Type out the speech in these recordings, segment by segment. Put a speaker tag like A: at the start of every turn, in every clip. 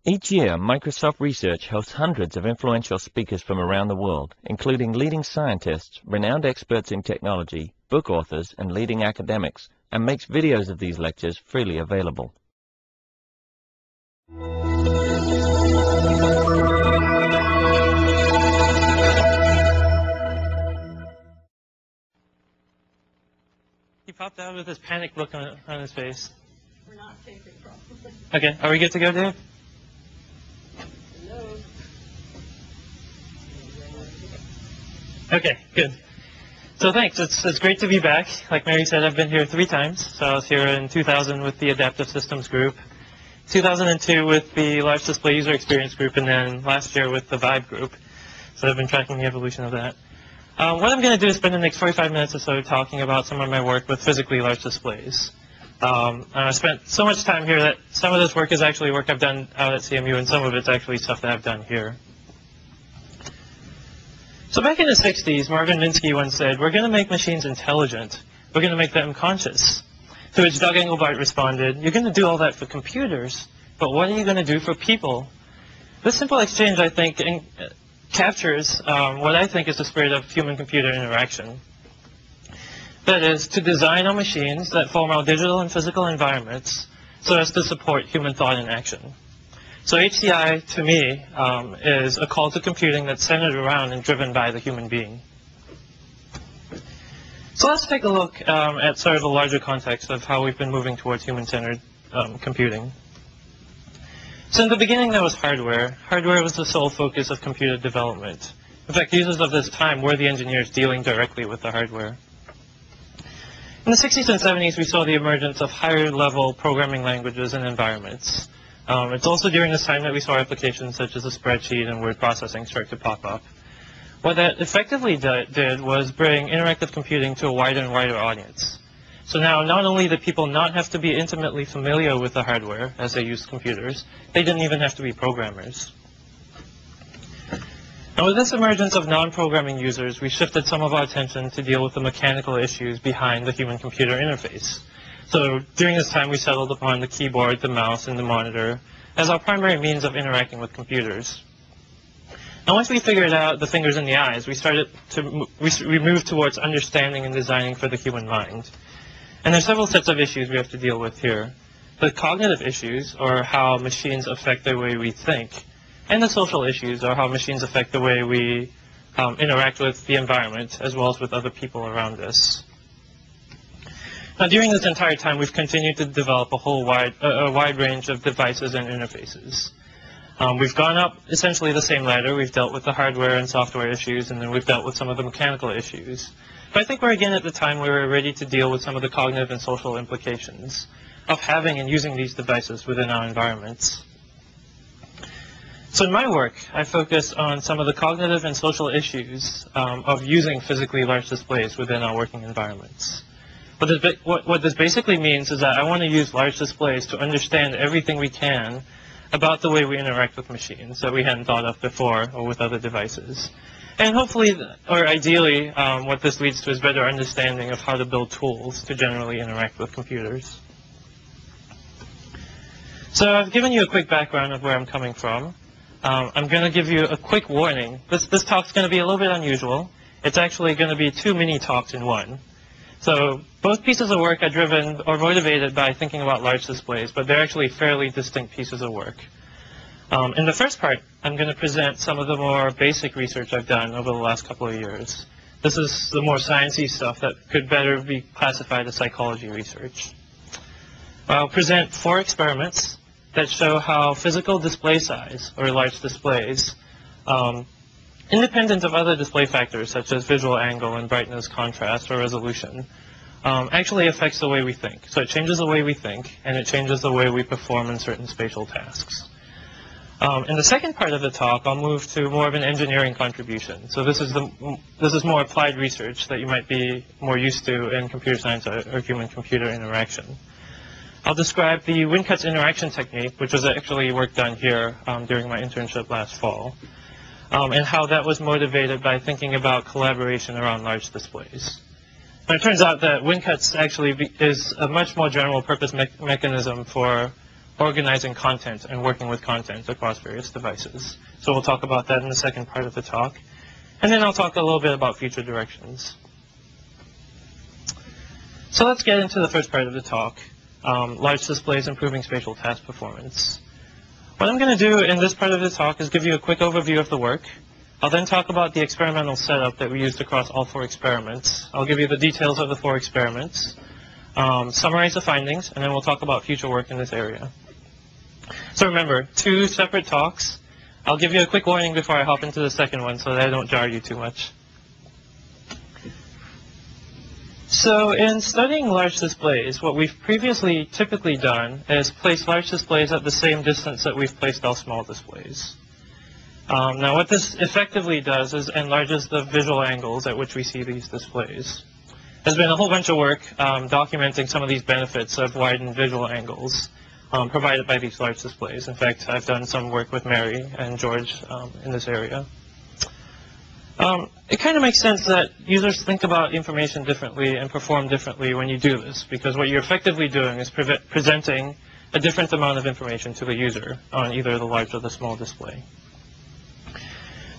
A: Each year, Microsoft Research hosts hundreds of influential speakers from around the world, including leading scientists, renowned experts in technology, book authors, and leading academics, and makes videos of these lectures freely available.
B: He popped out with his panicked look on his face.
C: We're not taping properly.
B: Okay, are we good to go, Dave?
C: Hello.
B: Okay, good. So thanks, it's great to be back. Like Mary said, I've been here 3 times. So I was here in 2000 with the Adaptive Systems group, 2002 with the Large Display User Experience group, and then last year with the Vibe group. So I've been tracking the evolution of that. What I'm going to do is spend the next 45 minutes or so talking about some of my work with physically large displays. I spent so much time here that some of this work is actually work I've done out at CMU, and some of it's actually stuff that I've done here. So back in the 60s, Marvin Minsky once said, "We're going to make machines intelligent. We're going to make them conscious." To which Doug Engelbart responded, "You're going to do all that for computers, but what are you going to do for people?" This simple exchange, I think, captures what I think is the spirit of human-computer interaction. That is, to design our machines that form our digital and physical environments so as to support human thought and action. So HCI, to me, is a call to computing that's centered around and driven by the human being. So let's take a look at sort of the larger context of how we've been moving towards human-centered computing. So in the beginning, there was hardware. Hardware was the sole focus of computer development. In fact, users of this time were the engineers dealing directly with the hardware. In the 60s and 70s, we saw the emergence of higher-level programming languages and environments. It's also during this time that we saw applications such as a spreadsheet and word processing start to pop up. What that effectively did was bring interactive computing to a wider and wider audience. So now, not only did people not have to be intimately familiar with the hardware as they used computers, they didn't even have to be programmers. Now, with this emergence of non-programming users, we shifted some of our attention to deal with the mechanical issues behind the human-computer interface. So during this time, we settled upon the keyboard, the mouse, and the monitor as our primary means of interacting with computers. Now, once we figured out the fingers and the eyes, we moved towards understanding and designing for the human mind. And there are several sets of issues we have to deal with here. The cognitive issues, or how machines affect the way we think, and the social issues, or how machines affect the way we interact with the environment, as well as with other people around us. Now, during this entire time, we've continued to develop a wide range of devices and interfaces. We've gone up essentially the same ladder. We've dealt with the hardware and software issues, and then we've dealt with some of the mechanical issues. But I think we're again at the time where we're ready to deal with some of the cognitive and social implications of having and using these devices within our environments. So in my work, I focus on some of the cognitive and social issues of using physically large displays within our working environments. What this basically means is that I want to use large displays to understand everything we can about the way we interact with machines that we hadn't thought of before or with other devices. And hopefully, or ideally, what this leads to is better understanding of how to build tools to generally interact with computers. So I've given you a quick background of where I'm coming from. I'm going to give you a quick warning. This talk's going to be a little bit unusual. It's actually going to be 2 mini talks in one. So both pieces of work are driven or motivated by thinking about large displays, but they're actually fairly distinct pieces of work. In the first part, I'm going to present some of the more basic research I've done over the last couple of years. This is the more sciencey stuff that could better be classified as psychology research. I'll present 4 experiments that show how physical display size, or large displays, independent of other display factors such as visual angle and brightness, contrast, or resolution, actually affects the way we think. So it changes the way we think, and it changes the way we perform in certain spatial tasks. In the second part of the talk, I'll move to more of an engineering contribution. So this is more applied research that you might be more used to in computer science or human-computer interaction. I'll describe the WinCuts interaction technique, which was actually work done here during my internship last fall, and how that was motivated by thinking about collaboration around large displays. And it turns out that WinCuts actually is a much more general purpose mechanism for organizing content and working with content across various devices. So we'll talk about that in the second part of the talk. And then I'll talk a little bit about future directions. So let's get into the first part of the talk, large displays improving spatial task performance. What I'm going to do in this part of the talk is give you a quick overview of the work. I'll then talk about the experimental setup that we used across all 4 experiments. I'll give you the details of the 4 experiments, summarize the findings, and then we'll talk about future work in this area. So remember, 2 separate talks. I'll give you a quick warning before I hop into the second one so that I don't jar you too much. So in studying large displays, what we've previously typically done is place large displays at the same distance that we've placed all small displays. Now what this effectively does is enlarges the visual angles at which we see these displays. There's been a whole bunch of work documenting some of these benefits of widened visual angles provided by these large displays. In fact, I've done some work with Mary and George in this area. It kind of makes sense that users think about information differently and perform differently when you do this, because what you're effectively doing is presenting a different amount of information to the user on either the large or the small display.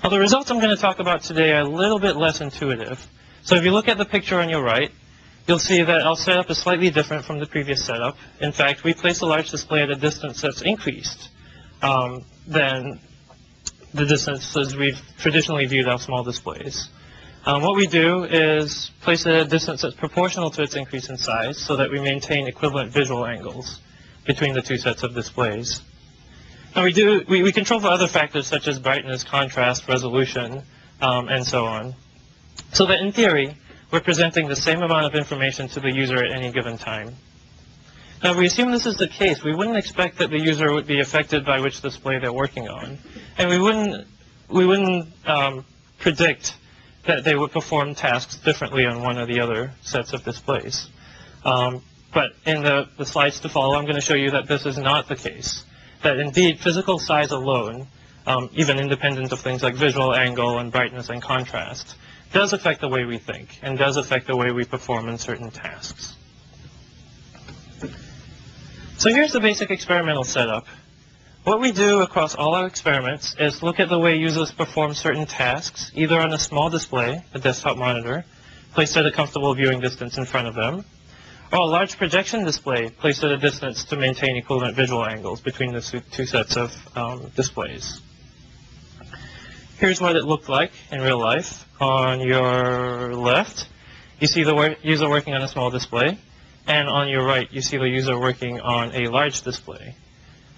B: Now, the results I'm going to talk about today are a little bit less intuitive. So if you look at the picture on your right, you'll see that our setup is slightly different from the previous setup. In fact, we place a large display at a distance that's increased than the distances we've traditionally viewed our small displays. What we do is place it at a distance that's proportional to its increase in size so that we maintain equivalent visual angles between the 2 sets of displays. Now we control for other factors such as brightness, contrast, resolution, and so on. So that in theory, we're presenting the same amount of information to the user at any given time. Now, if we assume this is the case, we wouldn't expect that the user would be affected by which display they're working on. And we wouldn't predict that they would perform tasks differently on one or the other sets of displays. But in the slides to follow, I'm going to show you that this is not the case. That indeed, physical size alone, even independent of things like visual angle and brightness and contrast, does affect the way we think and does affect the way we perform in certain tasks. So here's the basic experimental setup. What we do across all our experiments is look at the way users perform certain tasks, either on a small display, a desktop monitor, placed at a comfortable viewing distance in front of them, or a large projection display placed at a distance to maintain equivalent visual angles between the 2 sets of displays. Here's what it looked like in real life. On your left, you see the user working on a small display. And on your right, you see the user working on a large display.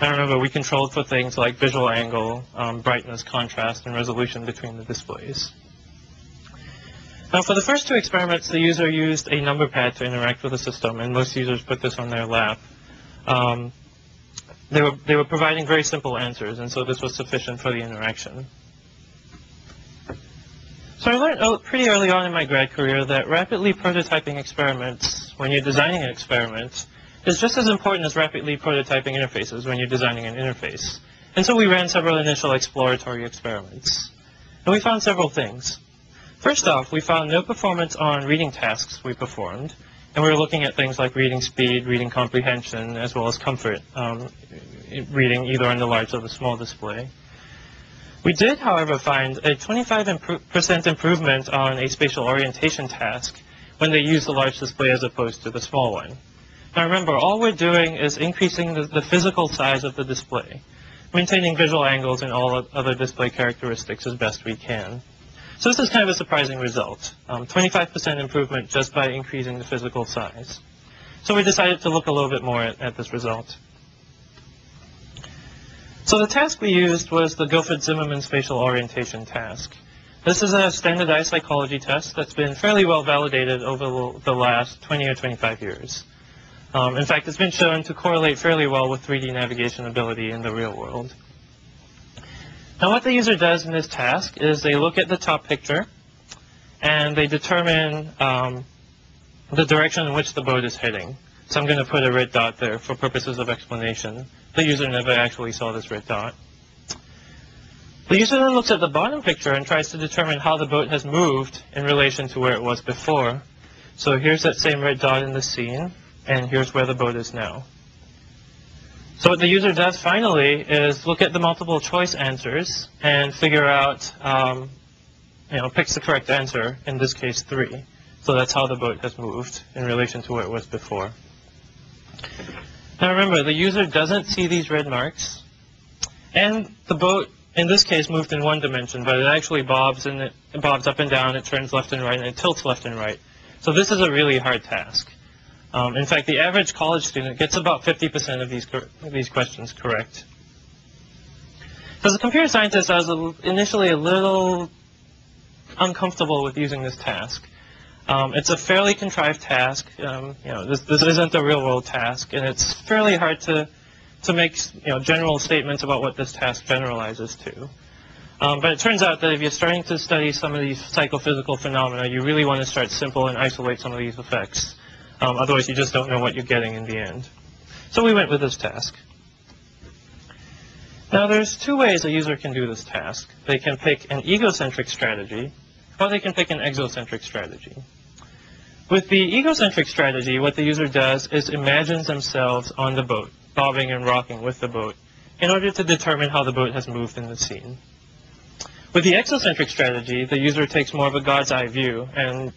B: Now remember, we controlled for things like visual angle, brightness, contrast, and resolution between the displays. Now for the first 2 experiments, the user used a number pad to interact with the system, and most users put this on their lap. They were providing very simple answers, and so this was sufficient for the interaction. So I learned pretty early on in my grad career that rapidly prototyping experiments, when you're designing an experiment, is just as important as rapidly prototyping interfaces when you're designing an interface. And so we ran several initial exploratory experiments. And we found several things. First off, we found no performance on reading tasks we performed. And we were looking at things like reading speed, reading comprehension, as well as comfort, reading either on the large or the small display. We did, however, find a 25% improvement on a spatial orientation task when they used the large display as opposed to the small one. Now remember, all we're doing is increasing the physical size of the display, maintaining visual angles and all other display characteristics as best we can. So this is kind of a surprising result, 25% improvement just by increasing the physical size. So we decided to look a little bit more at this result. So the task we used was the Guilford-Zimmerman spatial orientation task. This is a standardized psychology test that's been fairly well validated over the last 20 or 25 years. In fact, it's been shown to correlate fairly well with 3D navigation ability in the real world. Now what the user does in this task is they look at the top picture and they determine the direction in which the boat is heading. So I'm going to put a red dot there for purposes of explanation. The user never actually saw this red dot. The user then looks at the bottom picture and tries to determine how the boat has moved in relation to where it was before. So here's that same red dot in the scene, and here's where the boat is now. So what the user does finally is look at the multiple choice answers and figure out, picks the correct answer, in this case 3. So that's how the boat has moved in relation to where it was before. Now remember, the user doesn't see these red marks, and the boat, in this case, moved in one dimension, but it actually bobs, and it bobs up and down, it turns left and right, and it tilts left and right. So this is a really hard task. In fact, the average college student gets about 50% of these questions correct. So as a computer scientist, I was initially a little uncomfortable with using this task. It's a fairly contrived task. This isn't a real-world task, and it's fairly hard to make general statements about what this task generalizes to. But it turns out that if you're starting to study some of these psychophysical phenomena, you really want to start simple and isolate some of these effects. Otherwise, you just don't know what you're getting in the end. So we went with this task. Now, there's 2 ways a user can do this task. They can pick an egocentric strategy, or they can pick an exocentric strategy. With the egocentric strategy, what the user does is imagines themselves on the boat, bobbing and rocking with the boat, in order to determine how the boat has moved in the scene. With the exocentric strategy, the user takes more of a God's eye view and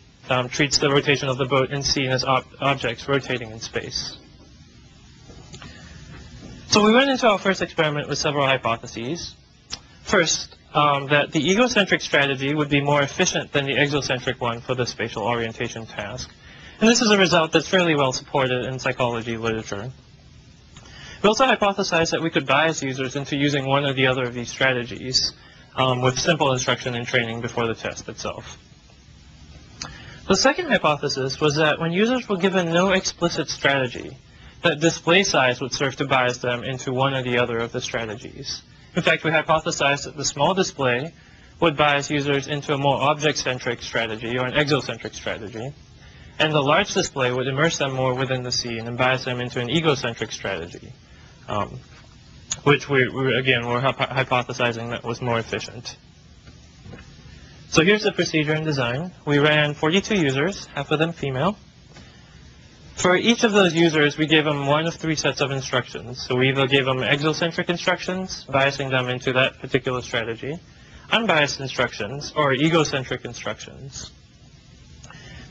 B: treats the rotation of the boat and scene as objects rotating in space. So we went into our first experiment with several hypotheses. First, that the egocentric strategy would be more efficient than the exocentric one for the spatial orientation task. And this is a result that's fairly well supported in psychology literature. We also hypothesized that we could bias users into using one or the other of these strategies with simple instruction and training before the test itself. The second hypothesis was that when users were given no explicit strategy, that display size would serve to bias them into one or the other of the strategies. In fact, we hypothesized that the small display would bias users into a more object-centric strategy or an exocentric strategy, and the large display would immerse them more within the scene and bias them into an egocentric strategy, which we're hypothesizing that was more efficient. So here's the procedure and design. We ran 42 users, half of them female. For each of those users, we gave them one of 3 sets of instructions. So we either gave them exocentric instructions, biasing them into that particular strategy, unbiased instructions, or egocentric instructions.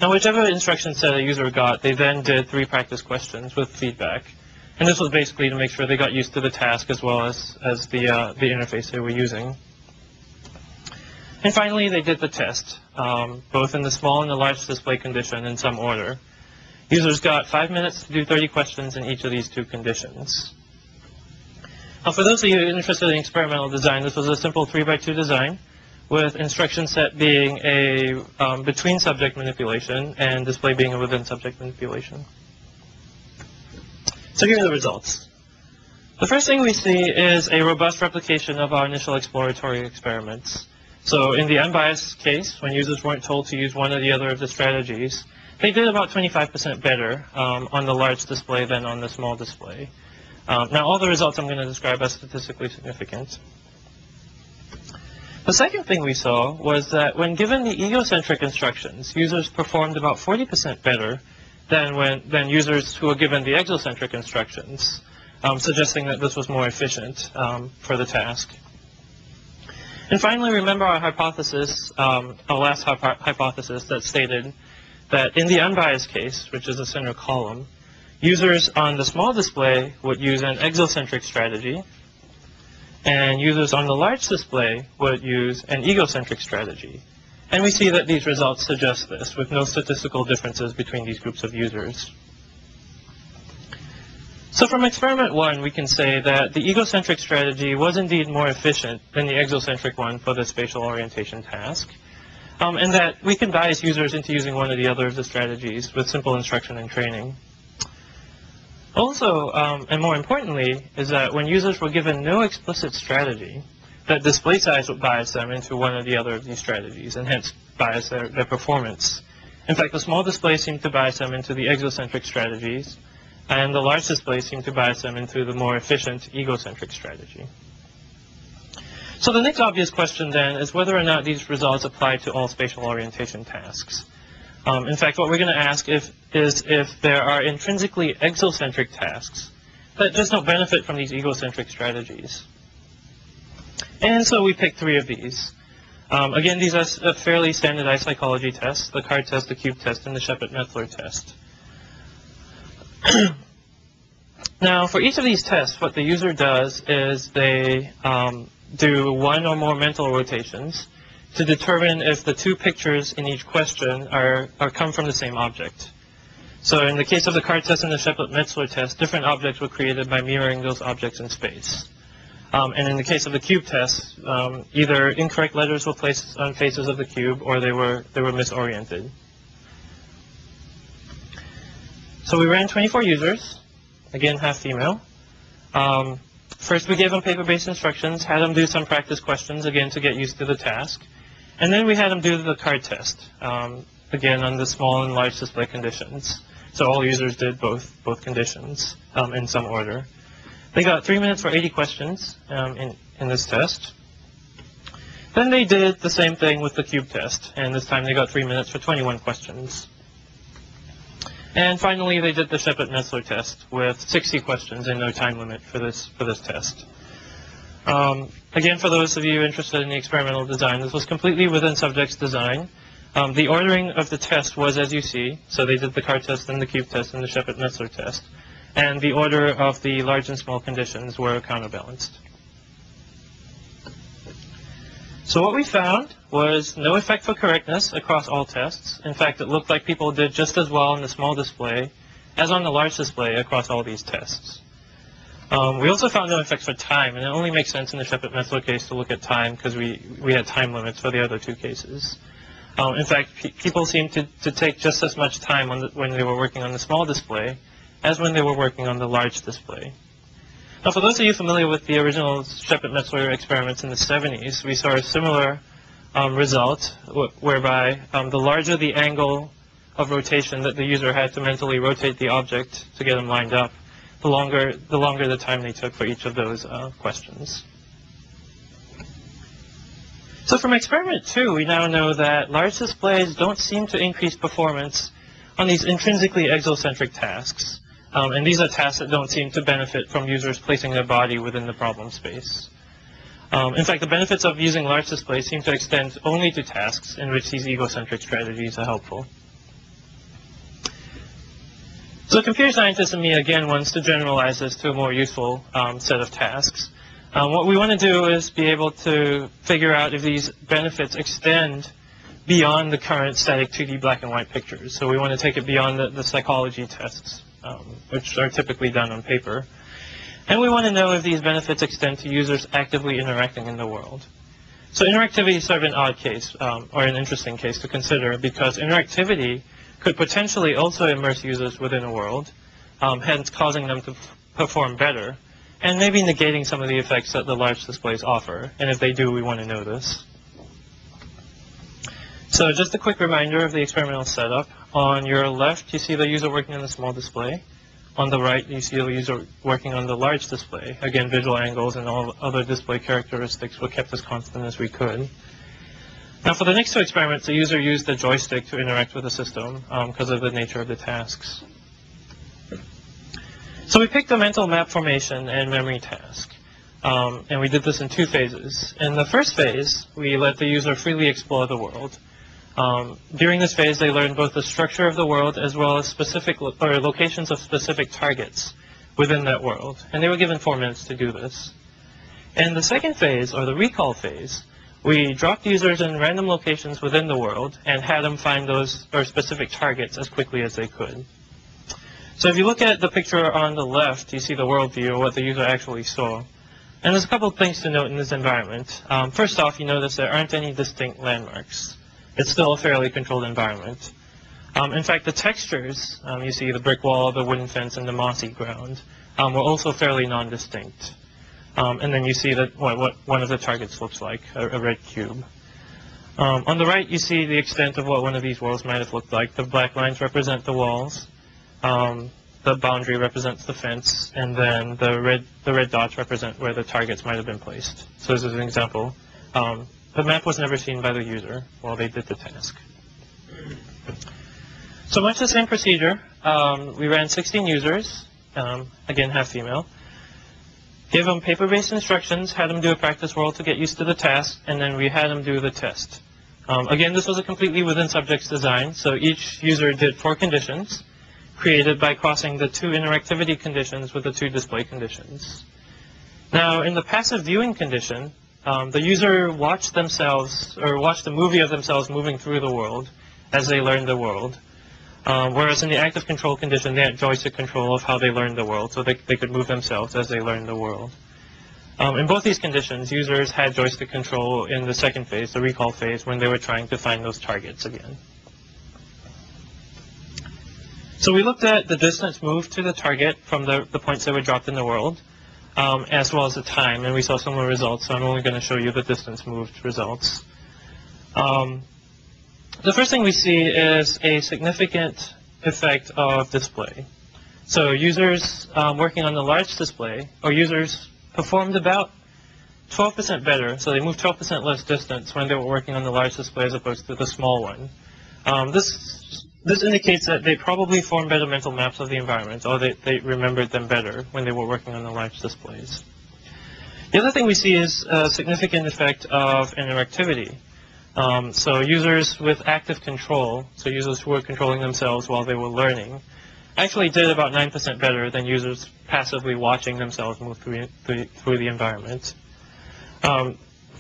B: Now, whichever instruction set a user got, they then did 3 practice questions with feedback. And this was basically to make sure they got used to the task as well as the interface they were using. And finally, they did the test, both in the small and the large display condition in some order. Users got 5 minutes to do 30 questions in each of these 2 conditions. Now, for those of you interested in experimental design, this was a simple 3x2 design with instruction set being a between subject manipulation and display being a within subject manipulation. So here are the results. The first thing we see is a robust replication of our initial exploratory experiments. So in the unbiased case, when users weren't told to use one or the other of the strategies, they did about 25% better on the large display than on the small display. Now, all the results I'm going to describe as statistically significant. The second thing we saw was that when given the egocentric instructions, users performed about 40% better than users who were given the exocentric instructions, suggesting that this was more efficient for the task. And finally, remember our hypothesis, our last hypothesis that stated that in the unbiased case, which is the center column, users on the small display would use an exocentric strategy, and users on the large display would use an egocentric strategy. And we see that these results suggest this, with no statistical differences between these groups of users. So from experiment 1, we can say that the egocentric strategy was indeed more efficient than the exocentric one for the spatial orientation task, and that we can bias users into using one or the other of the strategies with simple instruction and training. Also, and more importantly, is that when users were given no explicit strategy, that display size would bias them into one or the other of these strategies, and hence bias their performance. In fact, the small display seemed to bias them into the exocentric strategies, and the large display seemed to bias them into the more efficient egocentric strategy. So the next obvious question then is whether or not these results apply to all spatial orientation tasks. In fact, what we're going to ask is if there are intrinsically exocentric tasks that just don't benefit from these egocentric strategies. And so we picked 3 of these. Again, these are fairly standardized psychology tests: the card test, the cube test, and the Shepard-Metzler test. Now, for each of these tests, what the user does is they do 1 or more mental rotations to determine if the 2 pictures in each question are come from the same object. So in the case of the card test and the Shepard-Metzler test, different objects were created by mirroring those objects in space. And in the case of the cube test, either incorrect letters were placed on faces of the cube or they were misoriented. So we ran 24 users, again half female. First we gave them paper-based instructions, had them do some practice questions, again to get used to the task. And then we had them do the card test, again on the small and large display conditions. So all users did both conditions in some order. They got 3 minutes for 80 questions in this test. Then they did the same thing with the cube test, and this time they got 3 minutes for 21 questions. And finally, they did the Shepard-Metzler test with 60 questions and no time limit for this test. Again, for those of you interested in the experimental design, this was completely within subject's design. The ordering of the test was as you see. So they did the card test, then the cube test, and the Shepard-Metzler test. And the order of the large and small conditions were counterbalanced. So what we found was no effect for correctness across all tests. In fact, it looked like people did just as well on the small display as on the large display across all these tests. We also found no effects for time, and it only makes sense in the Shepard-Metzler case to look at time because we had time limits for the other 2 cases. In fact, people seemed to take just as much time when they were working on the small display as when they were working on the large display. Now, for those of you familiar with the original Shepard-Metzler experiments in the 70s, we saw a similar result whereby the larger the angle of rotation that the user had to mentally rotate the object to get them lined up, the longer the time they took for each of those questions. So from experiment 2, we now know that large displays don't seem to increase performance on these intrinsically exocentric tasks. And these are tasks that don't seem to benefit from users placing their body within the problem space. In fact, the benefits of using large displays seem to extend only to tasks in which these egocentric strategies are helpful. So computer scientists and me, again, wants to generalize this to a more useful set of tasks. What we want to do is be able to figure out if these benefits extend beyond the current static 2D black and white pictures. So we want to take it beyond the psychology tests, which are typically done on paper. And we want to know if these benefits extend to users actively interacting in the world. So interactivity is sort of an odd case, or an interesting case to consider, because interactivity could potentially also immerse users within a world, hence causing them to perform better, and maybe negating some of the effects that the large displays offer. And if they do, we want to know this. So just a quick reminder of the experimental setup. On your left, you see the user working on the small display. On the right, you see the user working on the large display. Again, visual angles and all other display characteristics were kept as constant as we could. Now, for the next 2 experiments, the user used the joystick to interact with the system because of the nature of the tasks. So we picked a mental map formation and memory task. And we did this in 2 phases. In the first phase, we let the user freely explore the world. During this phase, they learned both the structure of the world as well as locations of specific targets within that world. And they were given 4 minutes to do this. In the second phase, or the recall phase, we dropped users in random locations within the world and had them find those specific targets as quickly as they could. So if you look at the picture on the left, you see the world view, or what the user actually saw. And there's a couple of things to note in this environment. First off, you notice there aren't any distinct landmarks. It's still a fairly controlled environment. In fact, the textures, you see the brick wall, the wooden fence, and the mossy ground, were also fairly non-distinct. And then you see that what one of the targets looks like, a red cube. On the right, you see the extent of what one of these worlds might have looked like. The black lines represent the walls. The boundary represents the fence, and then the red dots represent where the targets might have been placed. So this is an example. The map was never seen by the user while they did the task. So much the same procedure. We ran 16 users. again half female. Gave them paper-based instructions, had them do a practice world to get used to the task, and then we had them do the test. Again, this was a completely within subjects design, so each user did 4 conditions, created by crossing the 2 interactivity conditions with the 2 display conditions. Now, in the passive viewing condition, the user watched themselves, or watched a movie of themselves moving through the world as they learned the world. Whereas in the active control condition, they had joystick control of how they learned the world, so they could move themselves as they learned the world. In both these conditions, users had joystick control in the second phase, the recall phase, when they were trying to find those targets again. So we looked at the distance moved to the target from the points that were dropped in the world, as well as the time, and we saw similar results, so I'm only going to show you the distance moved results. The first thing we see is a significant effect of display. So users working on the large display, or users performed about 12% better, so they moved 12% less distance when they were working on the large display as opposed to the small one. This indicates that they probably formed better mental maps of the environment, or they remembered them better when they were working on the large displays. The other thing we see is a significant effect of interactivity. So users with active control, so users who were controlling themselves while they were learning, actually did about 9% better than users passively watching themselves move through the environment.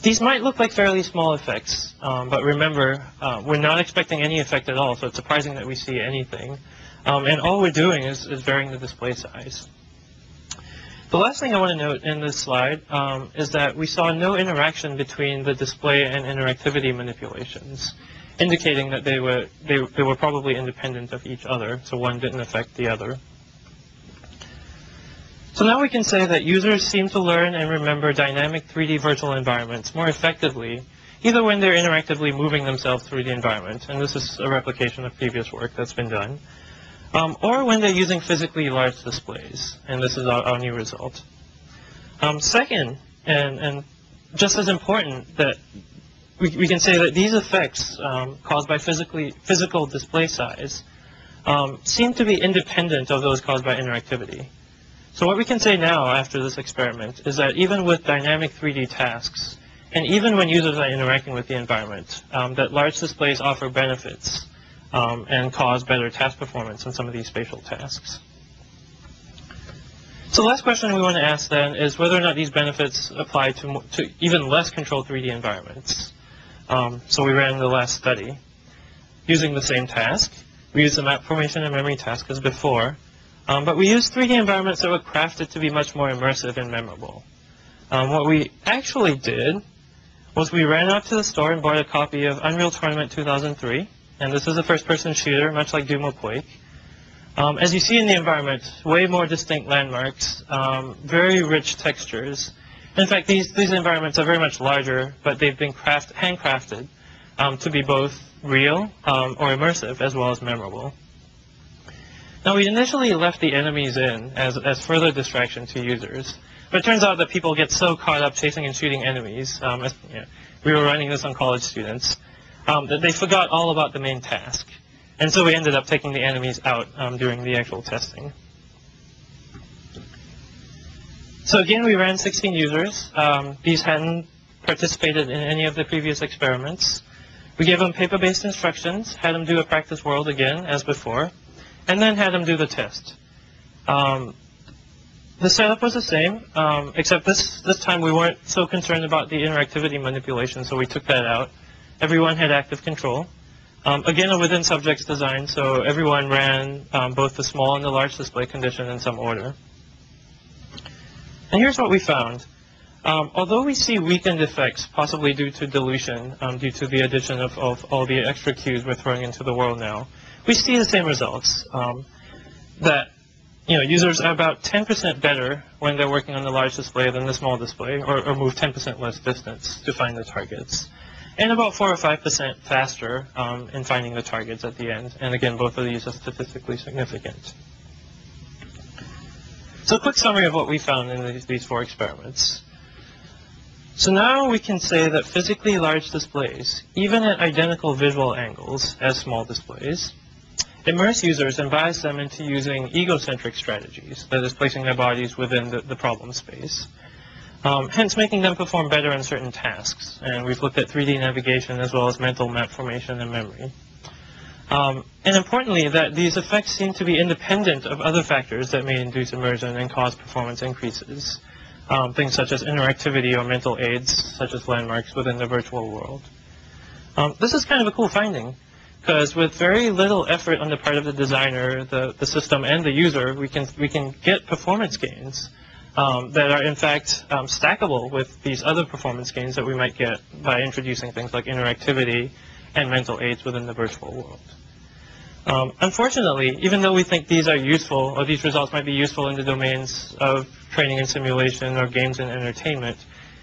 B: These might look like fairly small effects, but remember, we're not expecting any effect at all, so it's surprising that we see anything. And all we're doing is varying the display size. The last thing I want to note in this slide is that we saw no interaction between the display and interactivity manipulations, indicating that they were probably independent of each other, so one didn't affect the other. So now we can say that users seem to learn and remember dynamic 3D virtual environments more effectively, either when they're interactively moving themselves through the environment, and this is a replication of previous work that's been done, or when they're using physically large displays, and this is our new result. Second, and just as important, that we can say that these effects caused by physical display size seem to be independent of those caused by interactivity. So what we can say now after this experiment is that even with dynamic 3D tasks, and even when users are interacting with the environment, that large displays offer benefits and cause better task performance in some of these spatial tasks. So the last question we want to ask then is whether or not these benefits apply to even less controlled 3D environments. So we ran the last study using the same task. We used the map formation and memory task as before, but we used 3D environments that were crafted to be much more immersive and memorable. What we actually did was we ran out to the store and bought a copy of Unreal Tournament 2003, and this is a first-person shooter, much like Doom or Quake. As you see in the environment, way more distinct landmarks, very rich textures. In fact, these environments are very much larger, but they've been handcrafted to be both real or immersive as well as memorable. Now, we initially left the enemies in as further distraction to users, but it turns out that people get so caught up chasing and shooting enemies, we were running this on college students, that they forgot all about the main task. And so we ended up taking the enemies out during the actual testing. So again, we ran 16 users. These hadn't participated in any of the previous experiments. We gave them paper-based instructions, had them do a practice world again, as before, and then had them do the test. The setup was the same, except this time we weren't so concerned about the interactivity manipulation, so we took that out. Everyone had active control. Again, a within subjects design, so everyone ran both the small and the large display condition in some order. And here's what we found. Although we see weakened effects, possibly due to dilution, due to the addition of all the extra cues we're throwing into the world now, we see the same results. That users are about 10% better when they're working on the large display than the small display, or move 10% less distance to find the targets. And about 4 or 5% faster in finding the targets at the end. And again, both of these are statistically significant. So a quick summary of what we found in these 4 experiments. So now we can say that physically large displays, even at identical visual angles as small displays, immerse users and bias them into using egocentric strategies, that is, placing their bodies within the problem space, hence making them perform better on certain tasks. And we've looked at 3D navigation as well as mental map formation and memory. And importantly, that these effects seem to be independent of other factors that may induce immersion and cause performance increases, things such as interactivity or mental aids, such as landmarks within the virtual world. This is kind of a cool finding, because with very little effort on the part of the designer, the system, and the user, we can get performance gains that are in fact stackable with these other performance gains that we might get by introducing things like interactivity and mental aids within the virtual world. Unfortunately, even though we think these are useful, or these results might be useful in the domains of training and simulation or games and entertainment,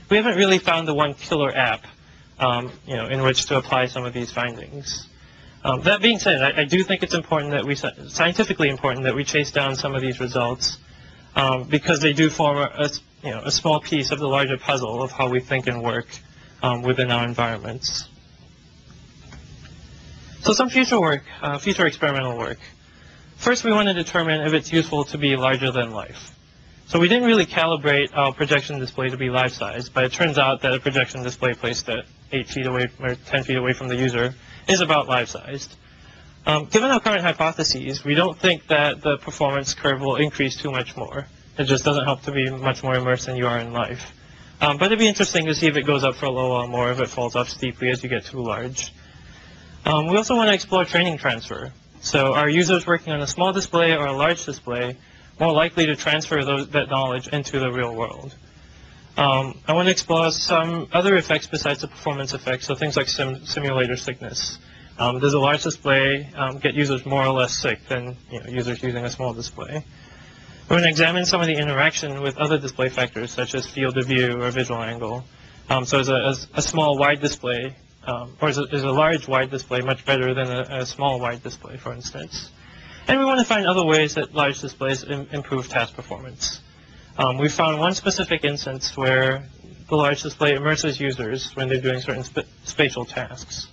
B: we haven't really found the one killer app in which to apply some of these findings. That being said, I do think it's important that scientifically important that we chase down some of these results because they do form a small piece of the larger puzzle of how we think and work within our environments. So some future work, future experimental work. First, we want to determine if it's useful to be larger than life. So we didn't really calibrate our projection display to be life-size, but it turns out that a projection display placed at 8 feet away or 10 feet away from the user is about life-sized. Given our current hypotheses, we don't think that the performance curve will increase too much more. It just doesn't help to be much more immersed than you are in life. But it'd be interesting to see if it goes up for a little while more, if it falls off steeply as you get too large. We also want to explore training transfer. So are users working on a small display or a large display more likely to transfer that knowledge into the real world? I want to explore some other effects besides the performance effects, so things like simulator sickness. Does a large display get users more or less sick than users using a small display? We're going to examine some of the interaction with other display factors, such as field of view or visual angle. So is a small wide display, or is a large wide display much better than a small wide display, for instance? And we want to find other ways that large displays improve task performance. We found one specific instance where the large display immerses users when they're doing certain spatial tasks.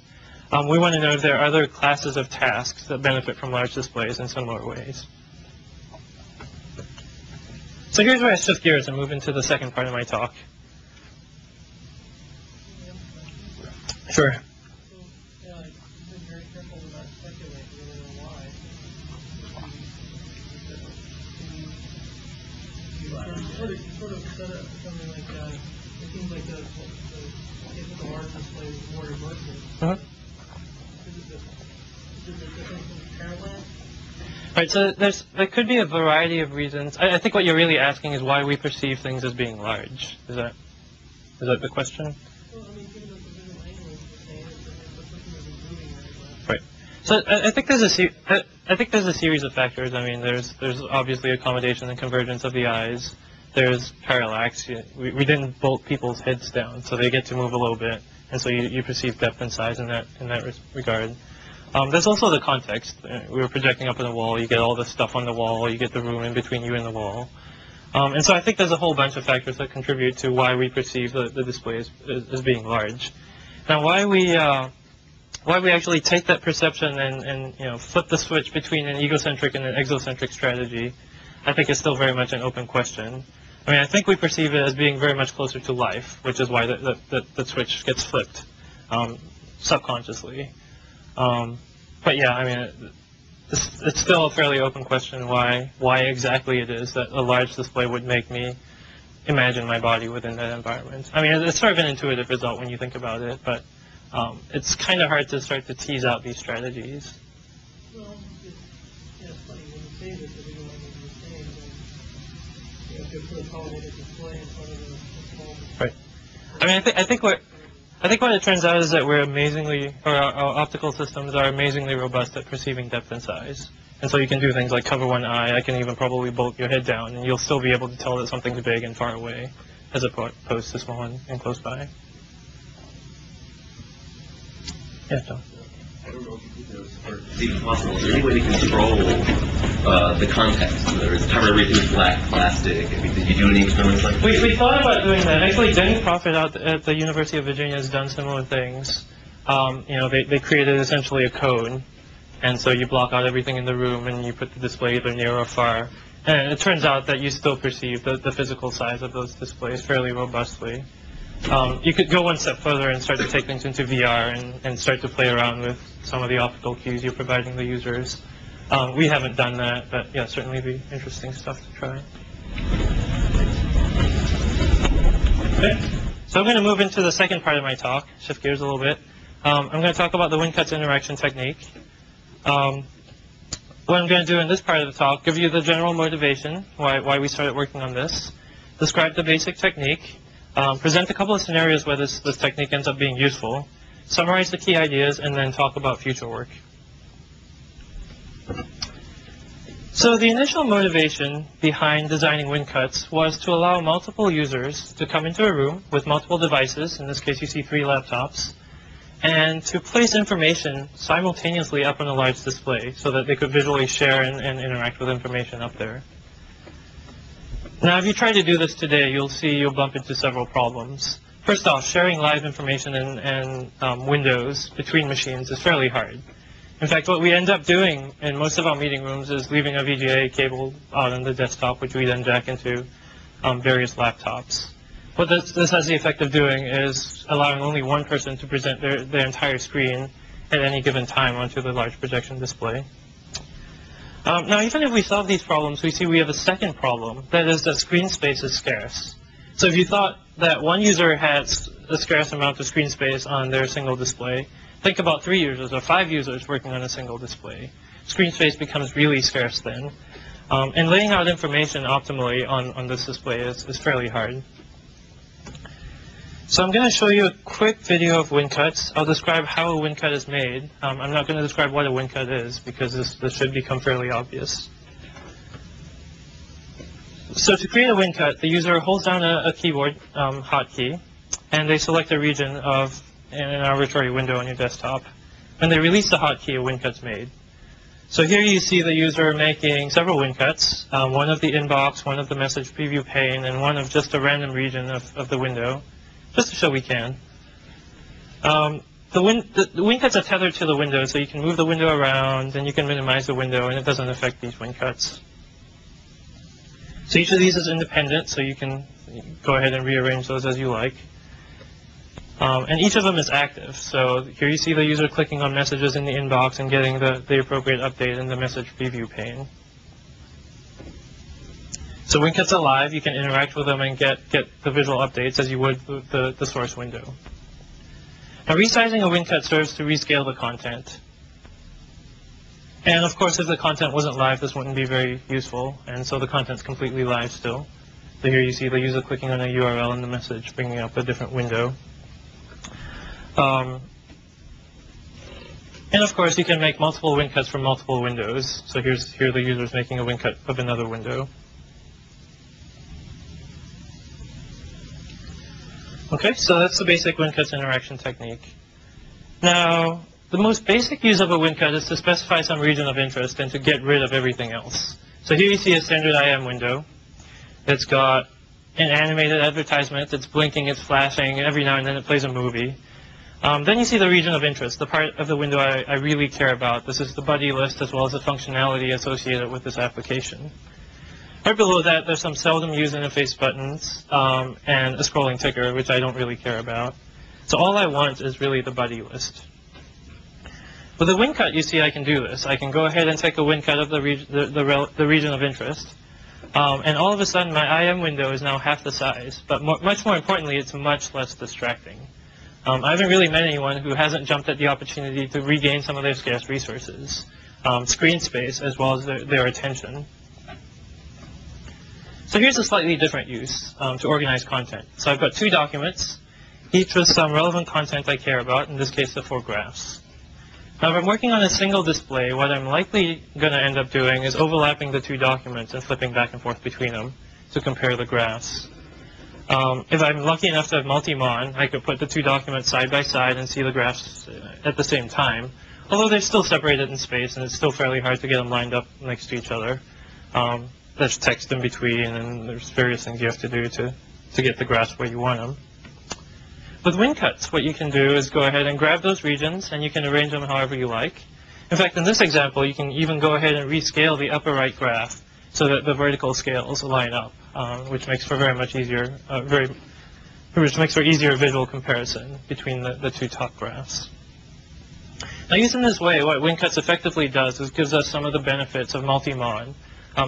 B: We want to know if there are other classes of tasks that benefit from large displays in similar ways. So here's where I shift gears and move into the second part of my talk. Sure.
C: Sort of set up something like that. It seems like the large display is more immersive. Is it a difference in parallel?
B: Right, so there could be a variety of reasons. I think what you're really asking is why we perceive things as being large. Is that the question?
C: Well, I mean, given that the visual angle is the same, the person isn't moving very much.
B: Right. So I think there's a series of factors. I mean, there's obviously accommodation and convergence of the eyes. There's parallax. We didn't bolt people's heads down, so they get to move a little bit, and so you perceive depth and size in that regard. There's also the context. We were projecting up on the wall. You get all the stuff on the wall. You get the room in between you and the wall. And so I think there's a whole bunch of factors that contribute to why we perceive the display as being large. Now, why we actually take that perception and flip the switch between an egocentric and an exocentric strategy, I think is still very much an open question. I mean, I think we perceive it as being very much closer to life, which is why the switch gets flipped subconsciously. But yeah, I mean, it's still a fairly open question why exactly it is that a large display would make me imagine my body within that environment. I mean, it's sort of an intuitive result when you think about it, but it's kind of hard to start to tease out these strategies.
C: Well, it's funny when you say that the visual angle is the same, then if you put a qualitative display in front of a small display.
B: Right. I mean, I think what it turns out is that our optical systems are amazingly robust at perceiving depth and size. And so you can do things like cover one eye. I can even probably bolt your head down, and you'll still be able to tell that something's big and far away, as opposed to small and close by. Yeah, John.
D: I don't know if you think it's even possible. Is there any way to control the context? In other words, cover everything with black plastic. Did you do any experiments like that?
B: We thought about doing that. Actually, Denny Profit out at the University of Virginia has done similar things. They created essentially a cone And so you block out everything in the room and you put the display either near or far. And it turns out that you still perceive the physical size of those displays fairly robustly. You could go one step further and start to take things into VR and start to play around with some of the optical cues you're providing the users. We haven't done that, but yeah, certainly be interesting stuff to try. Okay, so I'm going to move into the second part of my talk, shift gears a little bit. I'm going to talk about the WinCuts interaction technique. What I'm going to do in this part of the talk, give you the general motivation, why we started working on this, describe the basic technique, present a couple of scenarios where this technique ends up being useful, summarize the key ideas, and then talk about future work. So the initial motivation behind designing WinCuts was to allow multiple users to come into a room with multiple devices, in this case you see 3 laptops, and to place information simultaneously up on a large display so that they could visually share and interact with information up there. Now, if you try to do this today, you'll bump into several problems. First off, sharing live information and windows between machines is fairly hard. In fact, what we end up doing in most of our meeting rooms is leaving a VGA cable out on the desktop, which we then jack into various laptops. What this has the effect of doing is allowing only one person to present their entire screen at any given time onto the large projection display. Now, even if we solve these problems, we see we have a second problem. That is that screen space is scarce. So if you thought that one user has a scarce amount of screen space on their single display, think about 3 users or 5 users working on a single display. Screen space becomes really scarce then. And laying out information optimally on this display is fairly hard. So I'm going to show you a quick video of WinCuts. I'll describe how a WinCut is made. I'm not going to describe what a WinCut is because this should become fairly obvious. So to create a WinCut, the user holds down a keyboard hotkey, and they select a region of an arbitrary window on your desktop. When they release the hotkey, a WinCut's made. So here you see the user making several WinCuts, one of the inbox, one of the message preview pane, and one of just a random region of the window, just to show we can. The WinCuts are tethered to the window, so you can move the window around, and you can minimize the window, and it doesn't affect these WinCuts. So each of these is independent, so you can go ahead and rearrange those as you like. And each of them is active. So here you see the user clicking on messages in the inbox and getting the appropriate update in the message preview pane. So WinCuts are live. You can interact with them and get the visual updates as you would with the source window. Now, resizing a WinCut serves to rescale the content. And of course, if the content wasn't live, this wouldn't be very useful. And so the content's completely live still. So here you see the user clicking on a URL in the message, bringing up a different window. And of course, you can make multiple WinCuts from multiple windows. So here the user is making a WinCut of another window. Okay, so that's the basic WinCuts interaction technique. Now, the most basic use of a WinCut is to specify some region of interest and to get rid of everything else. So here you see a standard IM window. It's got an animated advertisement. It's blinking, it's flashing. Every now and then it plays a movie. Then you see the region of interest, the part of the window I really care about. This is the buddy list as well as the functionality associated with this application. Right below that, there's some seldom used interface buttons and a scrolling ticker, which I don't really care about. So all I want is really the buddy list. With a WinCut, you see I can do this. I can go ahead and take a WinCut of the region of interest. And all of a sudden, my IM window is now half the size. But much more importantly, it's much less distracting. I haven't really met anyone who hasn't jumped at the opportunity to regain some of their scarce resources, screen space, as well as their attention. So here's a slightly different use to organize content. So I've got 2 documents, each with some relevant content I care about, in this case the 4 graphs. Now if I'm working on a single display, what I'm likely going to end up doing is overlapping the 2 documents and flipping back and forth between them to compare the graphs. If I'm lucky enough to have multi-mon, I could put the 2 documents side by side and see the graphs at the same time, although they're still separated in space and it's still fairly hard to get them lined up next to each other. There's text in between, and there's various things you have to do to get the graphs where you want them. With WinCuts, what you can do is go ahead and grab those regions, and you can arrange them however you like. In fact, in this example, you can even go ahead and rescale the upper right graph so that the vertical scales line up, which makes for easier visual comparison between the two top graphs. Now, using this way, what WinCuts effectively does is gives us some of the benefits of multi-mon,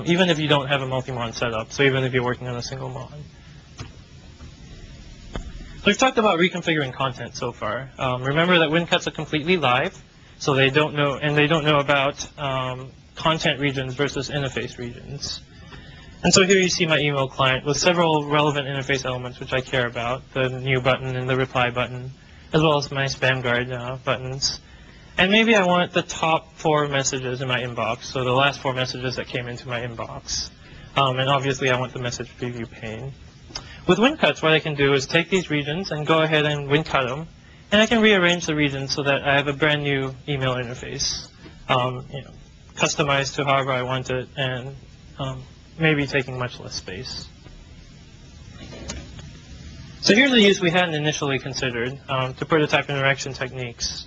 B: even if you don't have a multi-mon setup, so even if you're working on a single mon. So we've talked about reconfiguring content so far. Remember that WinCuts are completely live, so they don't know about content regions versus interface regions. And so here you see my email client with several relevant interface elements which I care about, the new button and the reply button, as well as my spam guard buttons. And maybe I want the top 4 messages in my inbox, so the last 4 messages that came into my inbox. And obviously I want the message preview pane. With WinCuts, what I can do is take these regions and go ahead and WinCut them, and I can rearrange the regions so that I have a brand new email interface, customized to however I want it, and maybe taking much less space. So here's a use we hadn't initially considered to prototype interaction techniques.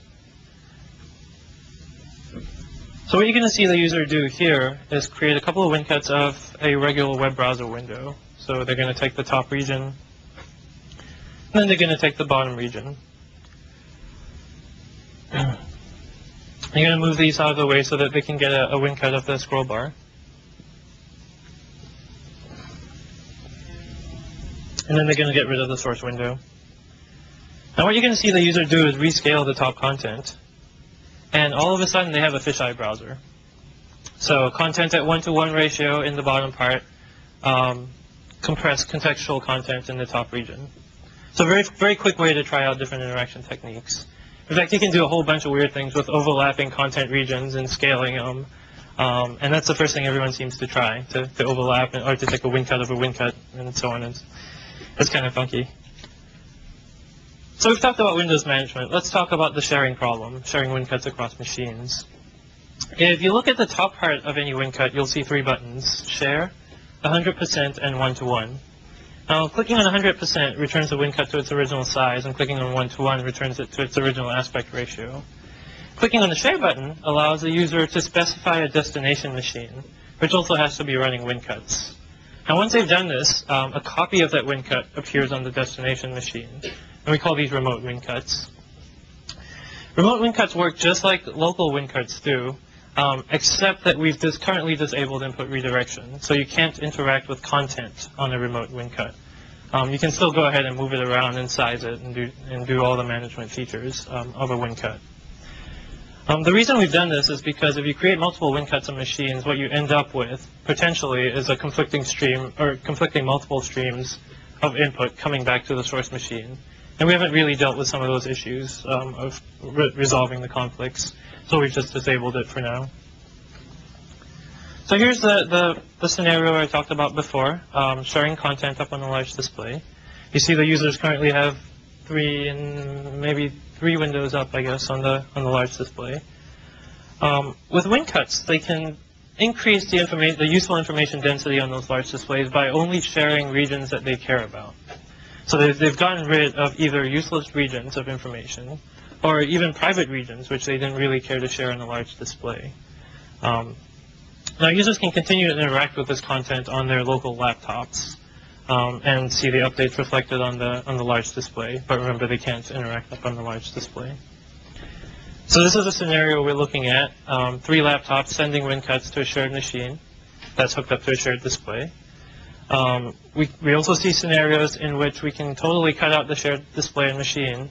B: So what you're going to see the user do here is create a couple of WinCuts of a regular web browser window. So they're going to take the top region, and then they're going to take the bottom region. You're going to move these out of the way so that they can get a WinCut of the scroll bar. And then they're going to get rid of the source window. Now what you're going to see the user do is rescale the top content. And all of a sudden they have a fisheye browser. So content at 1-to-1 ratio in the bottom part, compressed contextual content in the top region. So very, very quick way to try out different interaction techniques. In fact, you can do a whole bunch of weird things with overlapping content regions and scaling them. And that's the first thing everyone seems to try, to overlap or to take a WinCut of a WinCut and so on. It's kind of funky. So we've talked about Windows management. Let's talk about the sharing problem, sharing WinCuts across machines. If you look at the top part of any WinCut, you'll see 3 buttons: Share, 100%, and 1-to-1. Now, clicking on 100% returns the WinCut to its original size, and clicking on 1-to-1 returns it to its original aspect ratio. Clicking on the Share button allows the user to specify a destination machine, which also has to be running WinCuts. Now, once they've done this, a copy of that WinCut appears on the destination machine, and we call these remote WinCuts. Remote WinCuts work just like local WinCuts do, except that we've currently disabled input redirection, so you can't interact with content on a remote WinCut. You can still go ahead and move it around and size it and do all the management features of a WinCut. The reason we've done this is because if you create multiple WinCuts on machines, what you end up with potentially is a conflicting stream or conflicting multiple streams of input coming back to the source machine. And we haven't really dealt with some of those issues of resolving the conflicts, so we've just disabled it for now. So here's the scenario I talked about before, sharing content up on a large display. You see the users currently have maybe three windows up, I guess, on the large display. With WinCuts, they can increase the useful information density on those large displays by only sharing regions that they care about. So they've gotten rid of either useless regions of information or even private regions, which they didn't really care to share on a large display. Now, users can continue to interact with this content on their local laptops and see the updates reflected on the large display, but remember they can't interact up on the large display. So this is a scenario we're looking at, 3 laptops sending WinCuts to a shared machine that's hooked up to a shared display. We also see scenarios in which we can totally cut out the shared display and machine,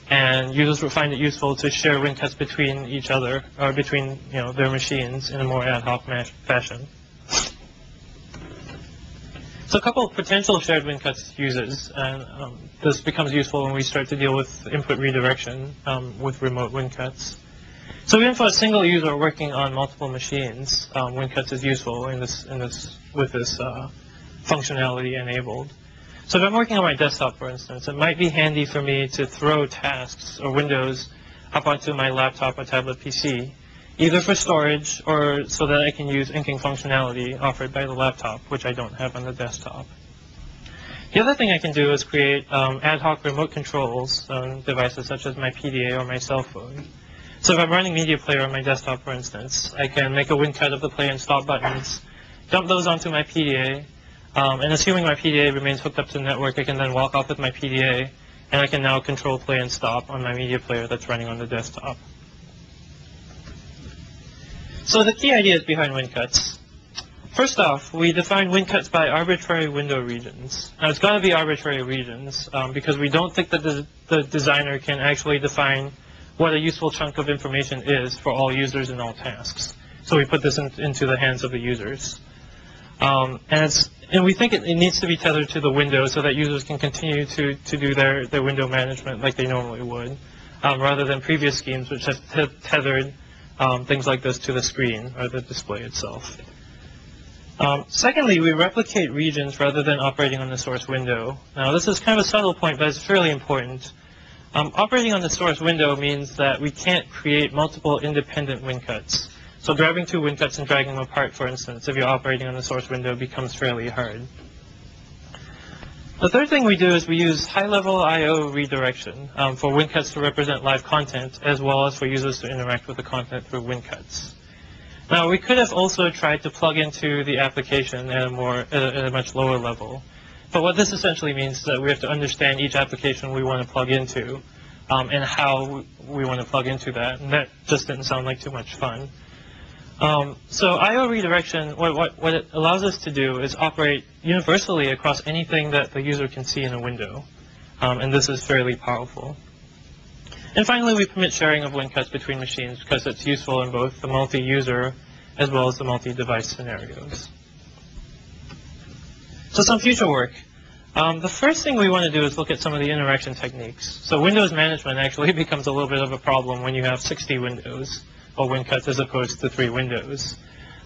B: and users will find it useful to share WinCuts between each other or between their machines in a more ad hoc fashion. So a couple of potential shared WinCuts uses, and this becomes useful when we start to deal with input redirection with remote WinCuts. So even for a single user working on multiple machines, WinCuts is useful with this functionality enabled. So if I'm working on my desktop, for instance, it might be handy for me to throw tasks or windows up onto my laptop or tablet PC, either for storage or so that I can use inking functionality offered by the laptop, which I don't have on the desktop. The other thing I can do is create ad hoc remote controls on devices such as my PDA or my cell phone. So if I'm running Media Player on my desktop, for instance, I can make a WinCut of the play and stop buttons, dump those onto my PDA, and assuming my PDA remains hooked up to the network, I can then walk off with my PDA, and I can now control play and stop on my Media Player that's running on the desktop. So the key ideas behind WinCuts. First off, we define WinCuts by arbitrary window regions. Now, it's got to be arbitrary regions because we don't think that the designer can actually define what a useful chunk of information is for all users in all tasks. So we put this into the hands of the users. And we think it needs to be tethered to the window so that users can continue to do their window management like they normally would, rather than previous schemes which have tethered things like this to the screen or the display itself. Secondly, we replicate regions rather than operating on the source window. Now, this is kind of a subtle point, but it's fairly important. Operating on the source window means that we can't create multiple independent WinCuts. So grabbing two WinCuts and dragging them apart, for instance, if you're operating on the source window, becomes fairly hard. The third thing we do is we use high-level I/O redirection for WinCuts to represent live content, as well as for users to interact with the content through WinCuts. Now, we could have also tried to plug into the application at a much lower level. But what this essentially means is that we have to understand each application we want to plug into and how we want to plug into that. And that just didn't sound like too much fun. So I/O redirection, what it allows us to do is operate universally across anything that the user can see in a window. And this is fairly powerful. And finally, we permit sharing of WinCuts between machines because it's useful in both the multi-user as well as the multi-device scenarios. So some future work. The first thing we want to do is look at some of the interaction techniques. So Windows management actually becomes a little bit of a problem when you have 60 windows or WinCuts as opposed to 3 windows.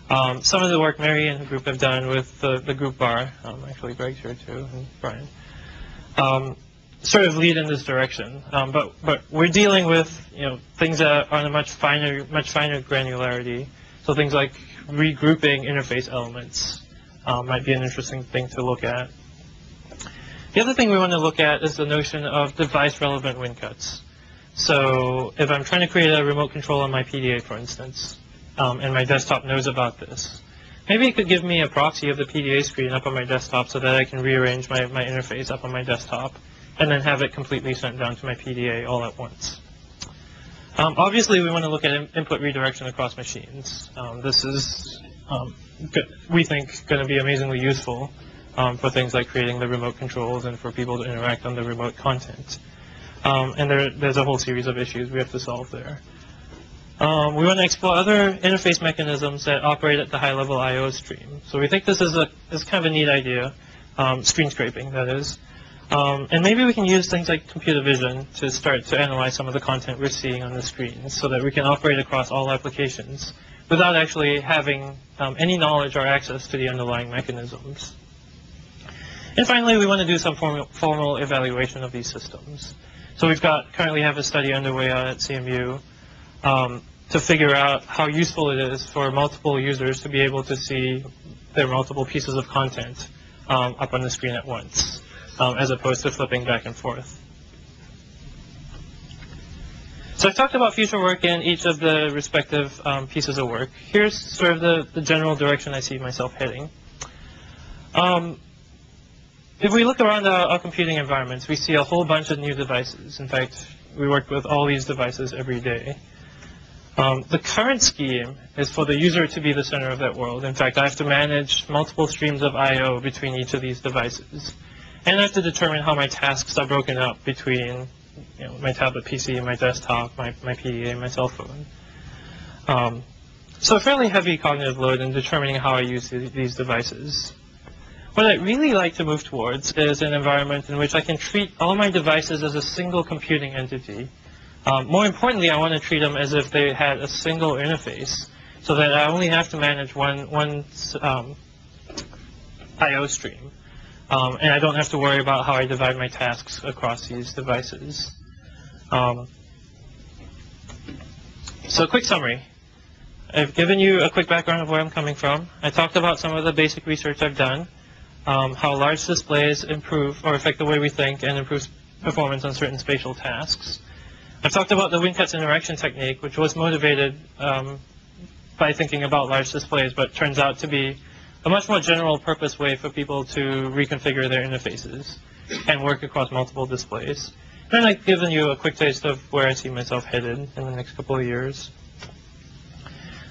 B: Some of the work Mary and her group have done with the group bar, actually Greg's here too, and Brian, sort of lead in this direction. But we're dealing with things that are on a much finer granularity. So things like regrouping interface elements might be an interesting thing to look at. The other thing we want to look at is the notion of device-relevant WinCuts. So if I'm trying to create a remote control on my PDA, for instance, and my desktop knows about this, maybe it could give me a proxy of the PDA screen up on my desktop so that I can rearrange my interface up on my desktop and then have it completely sent down to my PDA all at once. Obviously, we want to look at input redirection across machines. This is, we think, going to be amazingly useful for things like creating the remote controls and for people to interact on the remote content. And there's a whole series of issues we have to solve there. We want to explore other interface mechanisms that operate at the high-level I/O stream. So we think this is kind of a neat idea, screen scraping, that is. And maybe we can use things like computer vision to start to analyze some of the content we're seeing on the screen so that we can operate across all applications without actually having any knowledge or access to the underlying mechanisms. And finally, we want to do some formal evaluation of these systems. So we've currently have a study underway at CMU to figure out how useful it is for multiple users to be able to see their multiple pieces of content up on the screen at once, as opposed to flipping back and forth. So I've talked about future work in each of the respective pieces of work. Here's sort of the general direction I see myself heading. If we look around our computing environments, we see a whole bunch of new devices. In fact, we work with all these devices every day. The current scheme is for the user to be the center of that world. In fact, I have to manage multiple streams of I/O between each of these devices. And I have to determine how my tasks are broken up between my tablet PC and my desktop, my PDA, and my cell phone. So a fairly heavy cognitive load in determining how I use these devices. What I'd really like to move towards is an environment in which I can treat all my devices as a single computing entity. More importantly, I want to treat them as if they had a single interface so that I only have to manage one I/O stream. And I don't have to worry about how I divide my tasks across these devices. So a quick summary. I've given you a quick background of where I'm coming from. I talked about some of the basic research I've done, how large displays improve or affect the way we think and improve performance on certain spatial tasks. I've talked about the WinCuts interaction technique, which was motivated by thinking about large displays, but turns out to be a much more general purpose way for people to reconfigure their interfaces and work across multiple displays. And I've given you a quick taste of where I see myself headed in the next couple of years.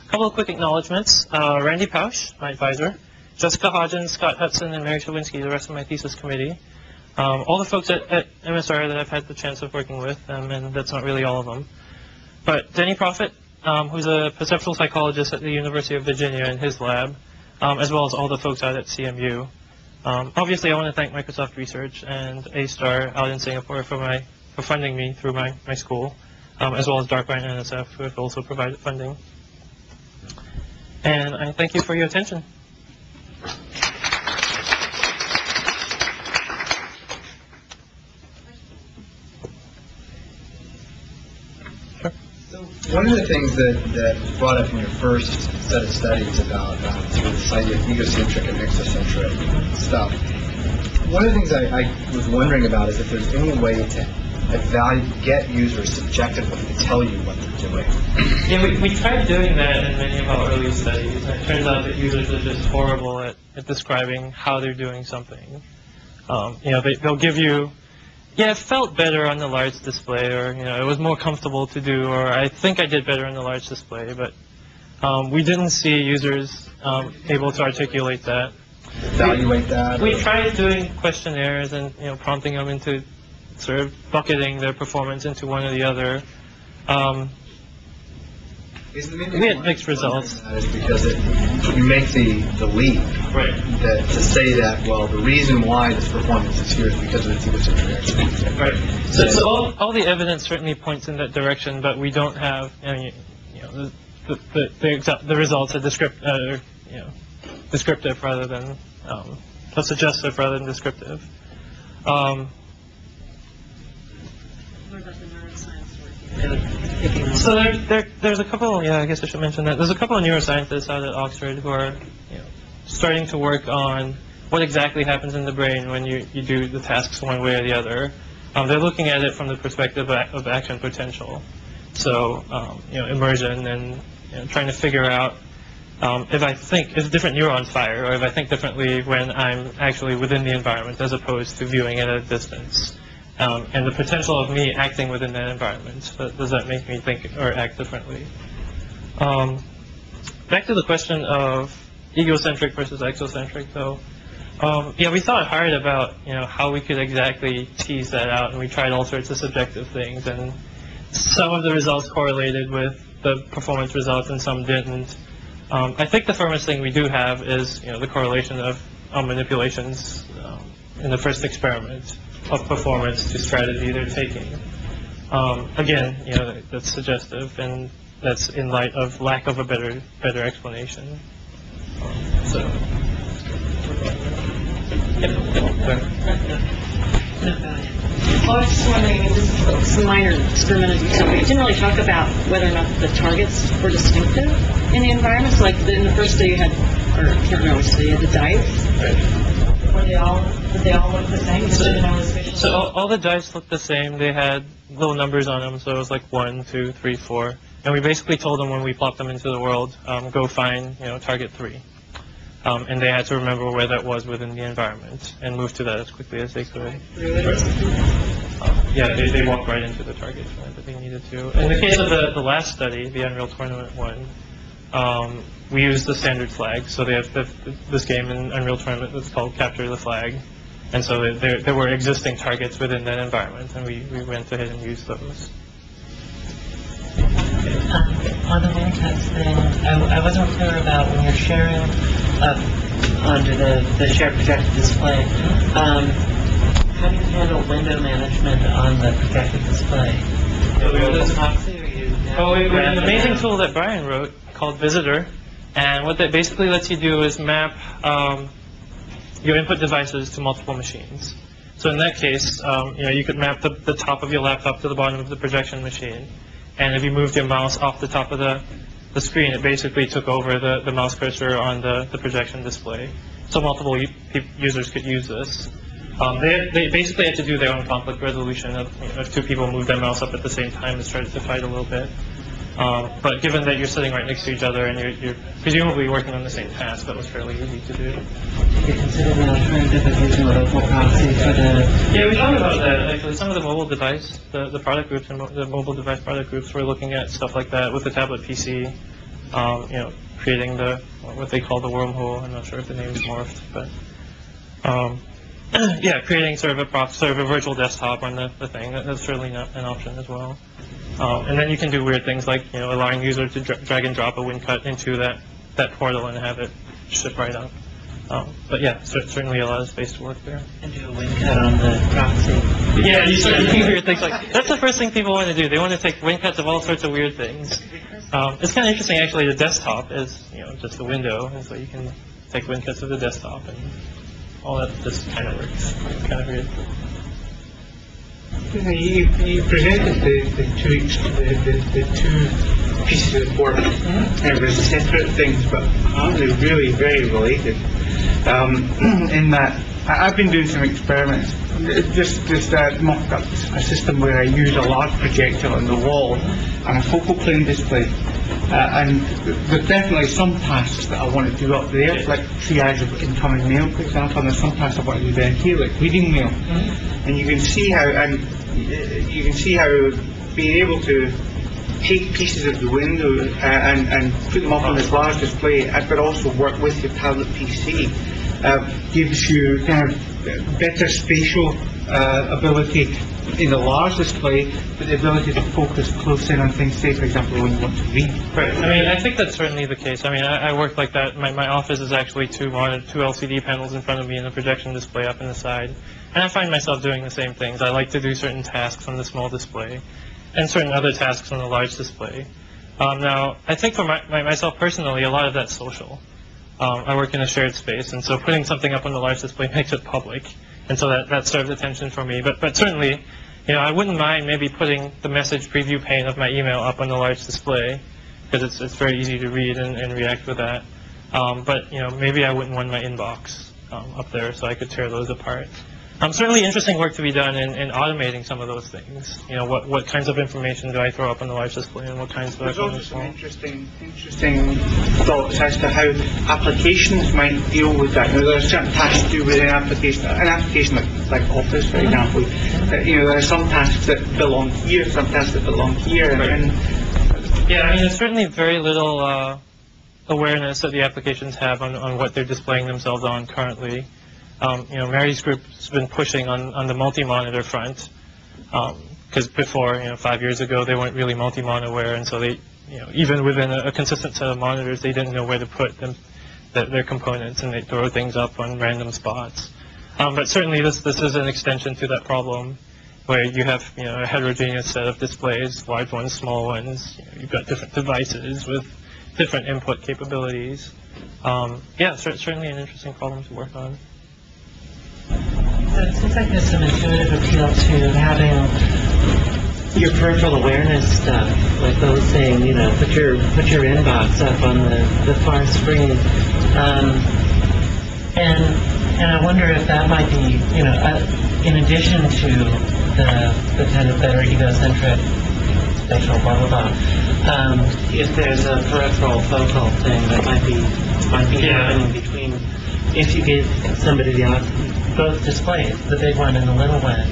B: A couple of quick acknowledgements. Randy Pausch, my advisor, Jessica Hodgins, Scott Hudson, and Mary Chawinski, the rest of my thesis committee. All the folks at MSR that I've had the chance of working with, and that's not really all of them. But Denny Proffitt, who's a perceptual psychologist at the University of Virginia in his lab, as well as all the folks out at CMU. Obviously, I want to thank Microsoft Research and A-Star out in Singapore for funding me through my school, as well as Darkbrand and NSF, who have also provided funding. And I thank you for your attention.
E: One of the things that was brought up in your first set of studies about sort of this idea of egocentric and exocentric stuff, one of the things I was wondering about is if there's any way to get users subjectively to tell you what they're doing.
B: Yeah, we tried doing that in many of our early studies, and it turns out that users are just horrible at describing how they're doing something. They'll give you, yeah, it felt better on the large display, or it was more comfortable to do, or I think I did better on the large display, but we didn't see users able to articulate that.
E: Evaluate that.
B: We tried doing questionnaires and prompting them into sort of bucketing their performance into one or the other. We had mixed results.
E: That is because you make the leap to say that, well, the reason why this performance is here is because of its egocentric.
B: Right. So all the evidence certainly points in that direction, but we don't have the results are descriptive rather than suggestive rather than descriptive. So there's a couple, I guess I should mention that. There's a couple of neuroscientists out at Oxford who are starting to work on what exactly happens in the brain when you do the tasks one way or the other. They're looking at it from the perspective of action potential. So, immersion and trying to figure out if different neurons fire, or if I think differently when I'm actually within the environment as opposed to viewing it at a distance. And the potential of me acting within that environment. Does that make me think or act differently? Back to the question of egocentric versus exocentric, though. We thought hard about how we could exactly tease that out, and we tried all sorts of subjective things, and some of the results correlated with the performance results, and some didn't. I think the firmest thing we do have is the correlation of manipulations in the first experiment of performance to strategy they're taking. Again, that's suggestive, and that's in light of lack of a better explanation.
F: I was just wondering, this is some minor experimental detail, but you didn't really talk about whether or not the targets were distinctive in the environment. So, like in the first day you had, or I can't remember which day, you had the dice. Right. Did they all look the same?
B: So all the dice looked the same. They had little numbers on them, so it was like 1, 2, 3, 4. And we basically told them when we plopped them into the world, go find target 3. And they had to remember where that was within the environment and move to that as quickly as they could. They walked right into the target whenever they needed to. In the case of the last study, the Unreal Tournament one, we used the standard flag. So they have this game in Unreal Tournament that's called Capture the Flag. And so there were existing targets within that environment, and we went ahead and used those.
G: On the WinCuts thing, I wasn't clear about when you're sharing under the shared projected display. How do you handle window management on the projected display?
B: We have an amazing tool that Brian wrote called Visitor, and what that basically lets you do is map your input devices to multiple machines. So in that case, you could map the top of your laptop to the bottom of the projection machine. And if you moved your mouse off the top of the screen, it basically took over the mouse cursor on the projection display. So multiple users could use this. They basically had to do their own conflict resolution of, if two people move their mouse up at the same time and started to fight a little bit. But given that you're sitting right next to each other and you're presumably working on the same task, that was fairly easy to do.
G: You consider an alternative of using a local proxy for the...
B: Yeah, we thought about that, actually. Some of the mobile device, the product groups and the mobile device product groups were looking at stuff like that with the tablet PC, creating what they call the wormhole. I'm not sure if the name is morphed, but yeah, creating sort of a virtual desktop on the thing. That's certainly not an option as well. And then you can do weird things like, allowing users to drag and drop a WinCut into that portal and have it ship right up. But yeah, certainly a lot of space to work there.
G: And do a WinCut on the proxy.
B: Yeah, you start doing weird things like, that's the first thing people want to do. They want to take WinCuts of all sorts of weird things. It's kind of interesting, actually. The desktop is, just a window, and so you can take WinCuts of the desktop, and all that just kind of works. It's kind of weird.
H: You presented the two pieces of work as separate things, but aren't they really very related? In that, I've been doing some experiments. Just mocked up a system where I use a large projector on the wall and a focal plane display. And there's definitely some tasks that I want to do up there, like triage of incoming mail, for example, and there's some tasks I want to do down here, like reading mail. And you can see how, being able to take pieces of the window and put them up on this large display, but also work with your tablet PC, gives you kind of better spatial ability in the large display, but the ability to focus close in on things, say, for example, when you want to read.
B: Right. I mean, I think that's certainly the case. I mean, I work like that. My office is actually two LCD panels in front of me and a projection display up in the side. And I find myself doing the same things. I like to do certain tasks on the small display and certain other tasks on the large display. Now, I think for myself personally, a lot of that's social. I work in a shared space, and so putting something up on the large display makes it public. And so that serves attention for me. But certainly, I wouldn't mind maybe putting the message preview pane of my email up on the large display, because it's very easy to read and react with that. But maybe I wouldn't want my inbox up there, so I could tear those apart. Certainly interesting work to be done in automating some of those things. What kinds of information do I throw up on the large display, and what kinds do I throw on the small?
H: There's also some interesting thoughts as to how applications might deal with that. There are certain tasks to do within an application like Office, for example. There are some tasks that belong here, some tasks that belong here.
B: Yeah, I mean, there's certainly very little awareness that the applications have on what they're displaying themselves on currently. Mary's group's been pushing on the multi-monitor front, because before, 5 years ago, they weren't really multi-mon aware, and so they, even within a consistent set of monitors, they didn't know where to put their components, and they throw things up on random spots. But certainly, this is an extension to that problem, where you have, a heterogeneous set of displays, large ones, small ones. You've got different devices with different input capabilities. Yeah, certainly an interesting problem to work on.
G: So it seems like there's some intuitive appeal to having your peripheral awareness stuff, like those saying, put your inbox up on the far screen, and I wonder if that might be, in addition to the kind of better egocentric spatial blah blah blah, if there's a peripheral focal thing that might be happening between, if you gave somebody both displays, the big one and the little one.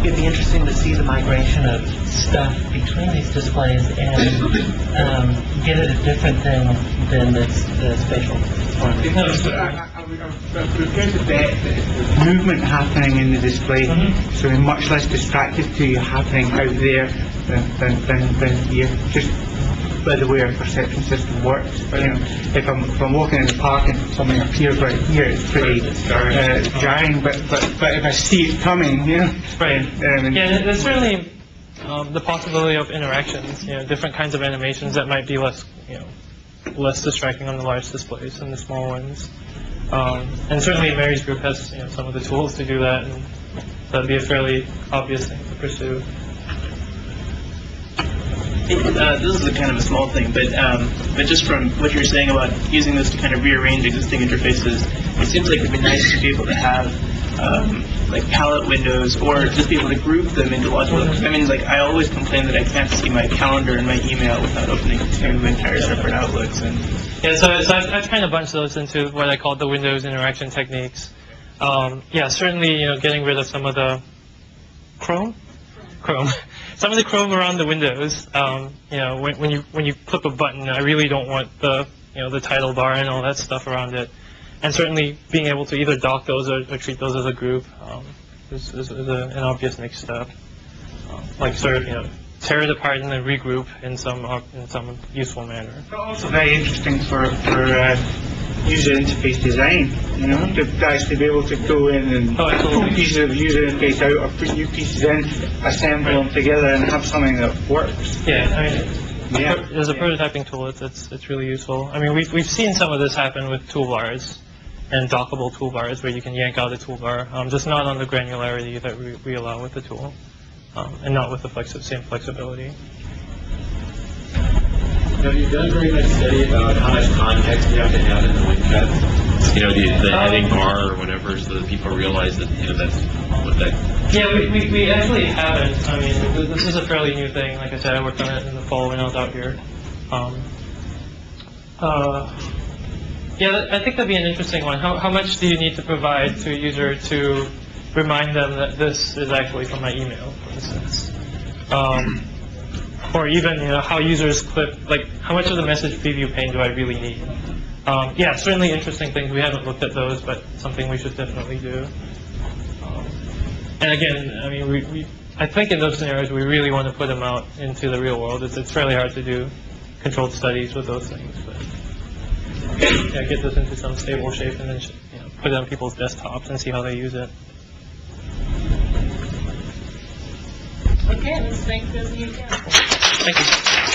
G: It'd be interesting to see the migration of stuff between these displays and get at a different thing than the spatial one.
H: I would prefer to bet that there's movement happening in the display, so we're much less distracted to you happening out there than here. Just by the way our perception system works. If I'm walking in the park and something appears right here, it's pretty jarring. But if I see it coming,
B: Right. Yeah, there's certainly the possibility of interactions. Different kinds of animations that might be less distracting on the large displays than the small ones. And certainly Mary's group has some of the tools to do that, and that'd be a fairly obvious thing to pursue.
I: This is a kind of a small thing, but just from what you're saying about using this to kind of rearrange existing interfaces, it seems like it'd be nice to be able to have like palette windows, or just be able to group them into logical. I mean, like I always complain that I can't see my calendar and my email without opening two entire separate outlooks. And
B: yeah, so I've kind of bunched those into what I call the Windows interaction techniques. Yeah, certainly, getting rid of some of the Chrome, some of the Chrome around the windows. When you click a button, I really don't want the the title bar and all that stuff around it. And certainly being able to either dock those or treat those as a group is an obvious next step. Like sort of tear it apart and then regroup in some useful manner.
H: But also very interesting for user interface design, to actually be able to go in and pull pieces of user interface out or put new pieces in, assemble them together and have something that works.
B: Yeah, I mean, as a prototyping tool, it's really useful. I mean, we've seen some of this happen with toolbars and dockable toolbars where you can yank out a toolbar, just not on the granularity that we allow with the tool, and not with the same flexibility.
D: Have you done very much study about how much context you have to have in the WinCut? The heading bar or whatever, so that people realize that that's what that.
B: Yeah, we actually haven't. I mean, this is a fairly new thing. Like I said, I worked on it in the fall when I was out here. Yeah, I think that'd be an interesting one. How much do you need to provide to a user to remind them that this is actually from my email, for instance? Or even how users clip, like how much of the message preview pane do I really need? Yeah, certainly interesting things. We haven't looked at those, but something we should definitely do. And again, I mean, I think in those scenarios we really want to put them out into the real world. It's fairly hard to do controlled studies with those things, but yeah, get this into some stable shape and then put it on people's desktops and see how they use it.
F: Okay, let's thank those of you again.
B: Thank you.